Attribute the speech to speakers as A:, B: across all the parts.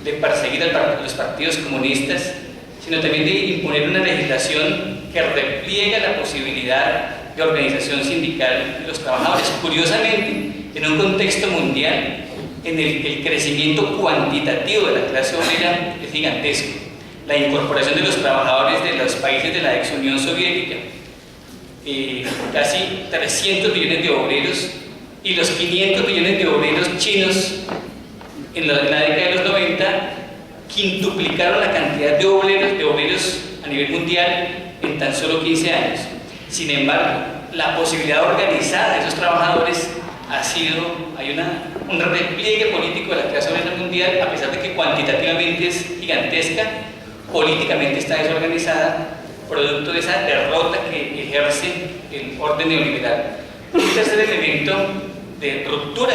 A: de perseguir a los partidos comunistas, sino también de imponer una legislación que repliega la posibilidad de organización sindical de los trabajadores. Curiosamente, en un contexto mundial en el que el crecimiento cuantitativo de la clase obrera es gigantesco, la incorporación de los trabajadores de los países de la ex Unión Soviética, casi 300 millones de obreros, y los 500 millones de obreros chinos en la década de los 90 quintuplicaron la cantidad de obreros a nivel mundial en tan solo 15 años. Sin embargo, la posibilidad organizada de esos trabajadores hay un repliegue político de la clase obrera mundial, a pesar de que cuantitativamente es gigantesca, políticamente está desorganizada, producto de esa derrota que ejerce el orden neoliberal. Un tercer elemento de ruptura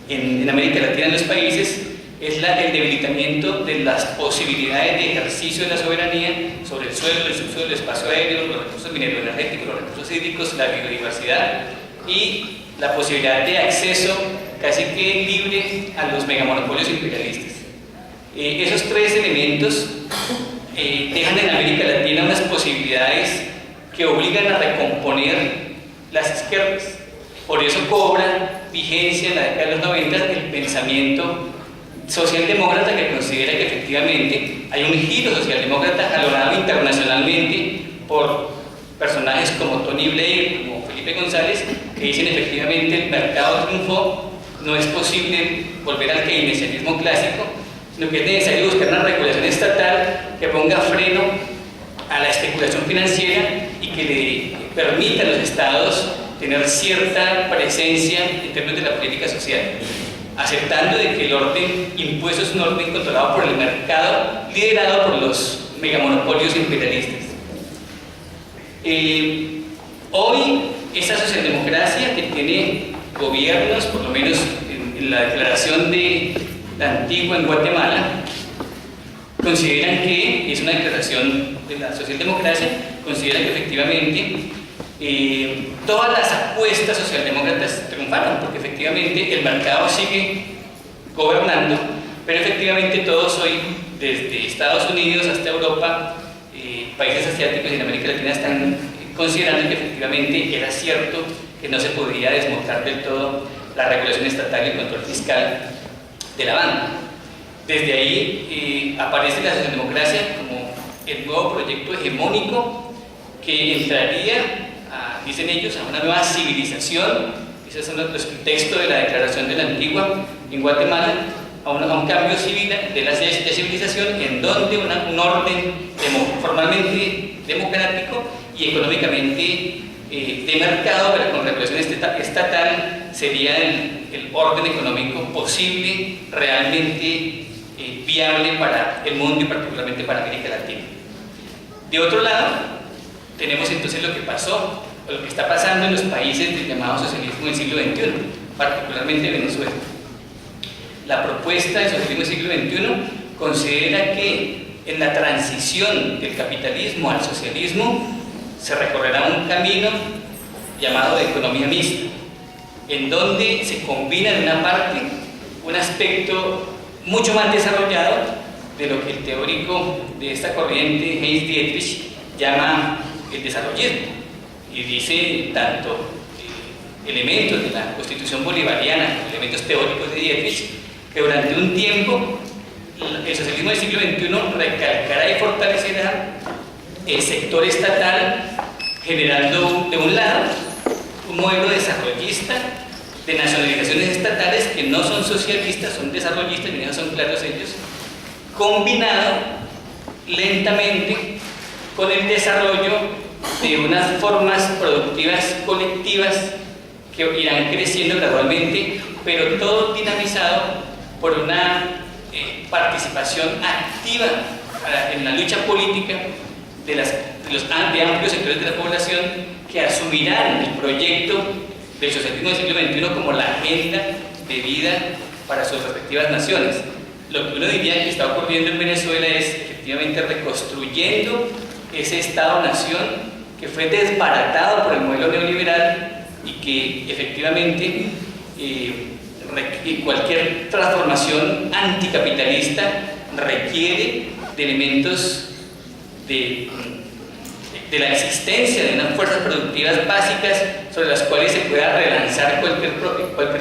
A: en América Latina, en los países, es el debilitamiento de las posibilidades de ejercicio de la soberanía sobre el suelo, el subsuelo, el espacio aéreo, los recursos mineroenergéticos, los recursos hídricos, la biodiversidad y la posibilidad de acceso casi que libre a los megamonopolios imperialistas. Esos tres elementos dejan en América Latina unas posibilidades que obligan a recomponer las izquierdas. Por eso cobra vigencia en la década de los 90 el pensamiento socialdemócrata, que considera que efectivamente hay un giro socialdemócrata jalonado internacionalmente por personajes como Tony Blair, como Felipe González, que dicen efectivamente el mercado triunfó, no es posible volver al keynesianismo clásico, sino que es necesario buscar una regulación estatal que ponga freno a la especulación financiera y que le permita a los estados tener cierta presencia en términos de la política social, aceptando de que el orden impuesto es un orden controlado por el mercado, liderado por los megamonopolios imperialistas. Hoy, esa socialdemocracia que tiene gobiernos, por lo menos en la declaración de la Antigua en Guatemala, consideran que, es una declaración de la socialdemocracia, consideran que efectivamente todas las apuestas socialdemócratas triunfaron, porque efectivamente el mercado sigue gobernando, pero efectivamente todos hoy, desde Estados Unidos hasta Europa, países asiáticos y en América Latina, están considerando que efectivamente era cierto que no se podía desmontar del todo la regulación estatal y el control fiscal de la banda. Desde ahí aparece la socialdemocracia como el nuevo proyecto hegemónico que entraría, dicen ellos, a una nueva civilización. Ese es el texto de la Declaración de la Antigua en Guatemala, a un cambio civil de la civilización, en donde un orden formalmente democrático y económicamente de mercado, pero con regulación estatal, sería el orden económico posible, realmente viable para el mundo y particularmente para América Latina. De otro lado, tenemos entonces lo que pasó, o lo que está pasando en los países del llamado socialismo del siglo XXI, particularmente Venezuela. La propuesta del socialismo del siglo XXI considera que en la transición del capitalismo al socialismo se recorrerá un camino llamado de economía mixta, en donde se combina en una parte un aspecto mucho más desarrollado de lo que el teórico de esta corriente, Heinz Dietrich, llama el desarrollismo, y dice tanto elementos de la Constitución bolivariana como elementos teóricos de Dietrich, que durante un tiempo el socialismo del siglo XXI recalcará y fortalecerá el sector estatal, generando de un lado un modelo desarrollista de nacionalizaciones estatales que no son socialistas, son desarrollistas, y son claros ellos, combinado lentamente con el desarrollo de unas formas productivas colectivas que irán creciendo gradualmente, pero todo dinamizado por una participación activa en la lucha política de los amplios sectores de la población que asumirán el proyecto del socialismo del siglo XXI como la agenda de vida para sus respectivas naciones. Lo que uno diría que está ocurriendo en Venezuela es efectivamente reconstruyendo ese Estado-nación que fue desbaratado por el modelo neoliberal y que efectivamente cualquier transformación anticapitalista requiere de elementos de la existencia de unas fuerzas productivas básicas sobre las cuales se pueda relanzar cualquier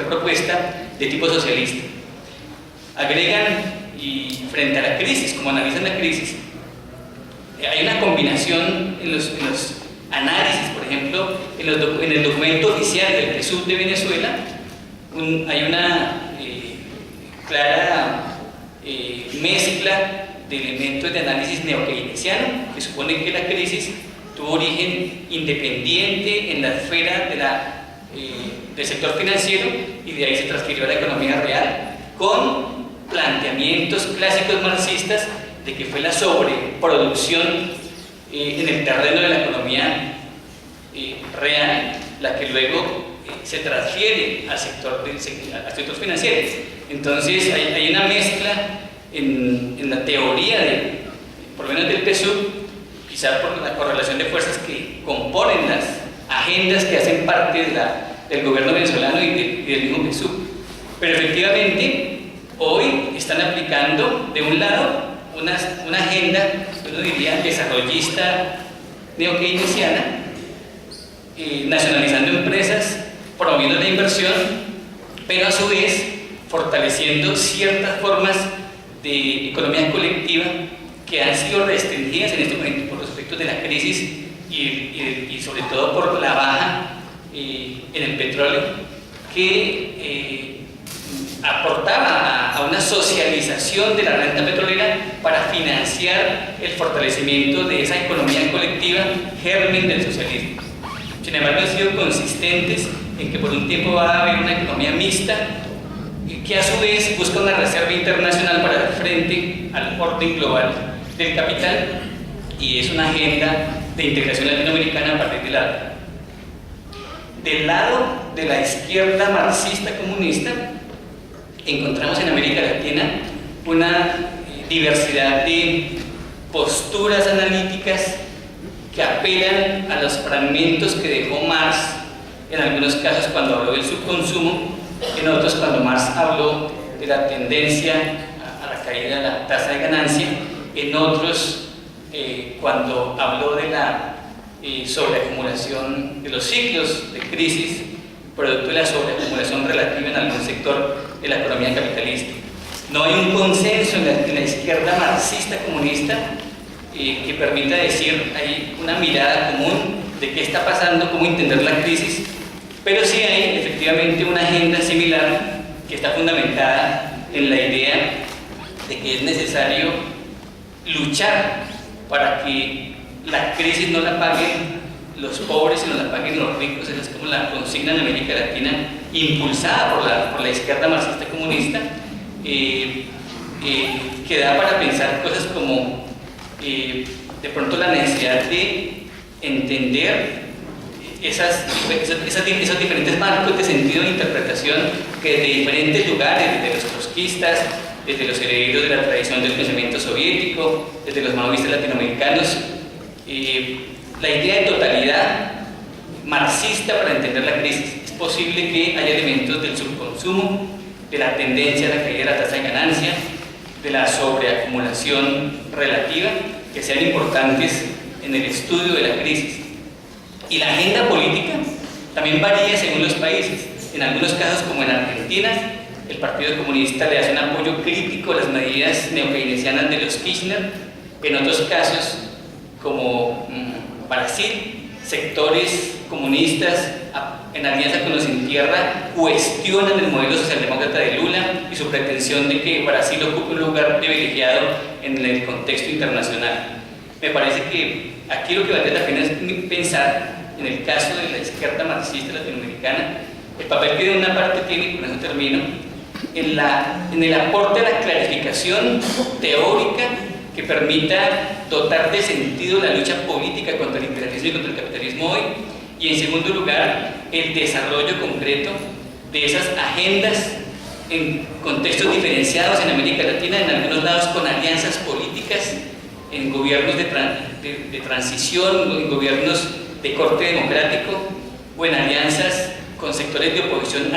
A: propuesta de tipo socialista. Agregan, y frente a la crisis, como analizan la crisis, hay una combinación en los análisis, por ejemplo, en el documento oficial del PSUV de Venezuela, hay una clara mezcla de elementos de análisis neokeynesiano, que supone que la crisis tuvo origen independiente en la esfera del sector financiero y de ahí se transfirió a la economía real, con planteamientos clásicos marxistas de que fue la sobreproducción en el terreno de la economía real la que luego se transfiere al sector financiero. Entonces hay una mezcla en la teoría por lo menos del PSUV, quizás por la correlación de fuerzas que componen las agendas que hacen parte del gobierno venezolano y del mismo PSUV. Pero efectivamente hoy están aplicando de un lado una agenda, uno diría desarrollista neokeynesiana, nacionalizando empresas, promoviendo la inversión, pero a su vez fortaleciendo ciertas formas de economía colectiva que han sido restringidas en este momento por los efectos de la crisis y sobre todo por la baja en el petróleo, que aportaba a una socialización de la renta petrolera para financiar el fortalecimiento de esa economía colectiva, germen del socialismo. Sin embargo, han sido consistentes en que por un tiempo va a haber una economía mixta que a su vez busca una reserva internacional para hacer frente al orden global del capital, y es una agenda de integración latinoamericana a partir del lado de la izquierda marxista comunista. Encontramos en América Latina una diversidad de posturas analíticas que apelan a los fragmentos que dejó Marx, en algunos casos cuando habló del subconsumo, en otros cuando Marx habló de la tendencia a la caída de la tasa de ganancia, en otros cuando habló de la sobreacumulación de los ciclos de crisis, producto de la sobreacumulación relativa en algún sector de la economía capitalista. No hay un consenso en la izquierda marxista comunista que permita decir, hay una mirada común de qué está pasando, cómo entender la crisis, pero sí hay efectivamente una agenda similar que está fundamentada en la idea de que es necesario luchar para que la crisis no la paguen los pobres y no la paguen los ricos. Esa es como la consigna en América Latina, impulsada por la izquierda marxista comunista, que da para pensar cosas como de pronto la necesidad de entender esos diferentes marcos de sentido de interpretación que desde diferentes lugares, desde los trotskistas, desde los herederos de la tradición del pensamiento soviético, desde los maoístas latinoamericanos, la idea de totalidad marxista para entender la crisis. Es posible que haya elementos del subconsumo, de la tendencia a la caída de la tasa de ganancia, de la sobreacumulación relativa, que sean importantes en el estudio de la crisis. Y la agenda política también varía según los países. En algunos casos, como en Argentina, el Partido Comunista le hace un apoyo crítico a las medidas neokeynesianas de los Kirchner. En otros casos, como Brasil, sectores comunistas en alianza con los sin tierra cuestionan el modelo socialdemócrata de Lula y su pretensión de que Brasil ocupe un lugar privilegiado en el contexto internacional. Me parece que aquí lo que vale la pena es pensar, en el caso de la izquierda marxista latinoamericana, el papel que de una parte tiene, con eso termino, en el aporte a la clarificación teórica que permita dotar de sentido la lucha política contra el imperialismo y contra el capitalismo hoy, y en segundo lugar, el desarrollo concreto de esas agendas en contextos diferenciados en América Latina, en algunos lados con alianzas políticas, en gobiernos de transición, en gobiernos de corte democrático, o en alianzas con sectores de oposición